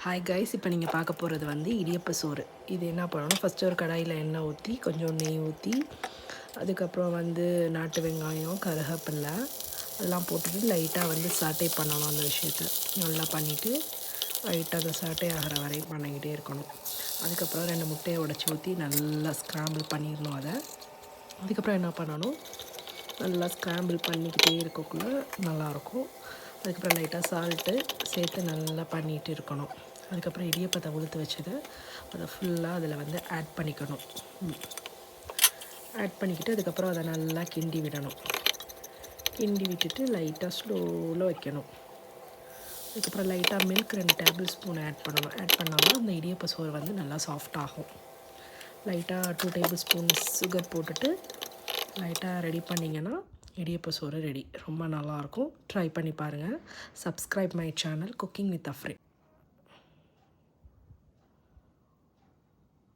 Hi guys, இப்போ நீங்கள் பார்க்க போகிறது வந்து இடியப்ப சோறு. இது என்ன பண்ணணும், ஃபஸ்ட்டு ஒரு கடாயில் எண்ணெய் ஊற்றி கொஞ்சம் நெய் ஊற்றி அதுக்கப்புறம் வந்து நாட்டு வெங்காயம், கருவேப்பிலை அதெல்லாம் போட்டுட்டு லைட்டாக வந்து சாட்டே பண்ணணும். அந்த விஷயத்த நல்லா பண்ணிவிட்டு லைட்டாக அந்த சாட்டே ஆகிற வரையும் பண்ணிக்கிட்டே இருக்கணும். அதுக்கப்புறம் 2 முட்டையை உடச்சி ஊற்றி நல்லா ஸ்க்ராம்பிள் பண்ணிடணும். அதுக்கப்புறம் என்ன பண்ணணும், நல்லா ஸ்க்ராம்பிள் பண்ணிக்கிட்டே இருக்கக்குள்ளே நல்லாயிருக்கும். அதுக்கப்புறம் லைட்டாக சால்ட்டு சேர்த்து நல்லா பண்ணிகிட்டு இருக்கணும். அதுக்கப்புறம் இடியப்பத்தை உளுத்து வச்சதை அதை ஃபுல்லாக அதில் வந்து ஆட் பண்ணிக்கணும். ஆட் பண்ணிக்கிட்டு அதுக்கப்புறம் அதை நல்லா கிண்டி விடணும். கிண்டி விட்டுட்டு லைட்டாக ஸ்லோவில் வைக்கணும். அதுக்கப்புறம் லைட்டாக மில்க் 2 டேபிள் ஸ்பூன் ஆட் பண்ணணும். ஆட் பண்ணாமல் அந்த இடியப்ப சோறு வந்து நல்லா சாஃப்டாகும். லைட்டாக 2 டேபிள் ஸ்பூன்ஸ் சுகர் போட்டுட்டு லைட்டாக ரெடி பண்ணிங்கன்னா இடியப்ப சோறு ரெடி. ரொம்ப நல்லாயிருக்கும். ட்ரை பண்ணி பாருங்கள். Subscribe my channel cooking with அஃப்ரே.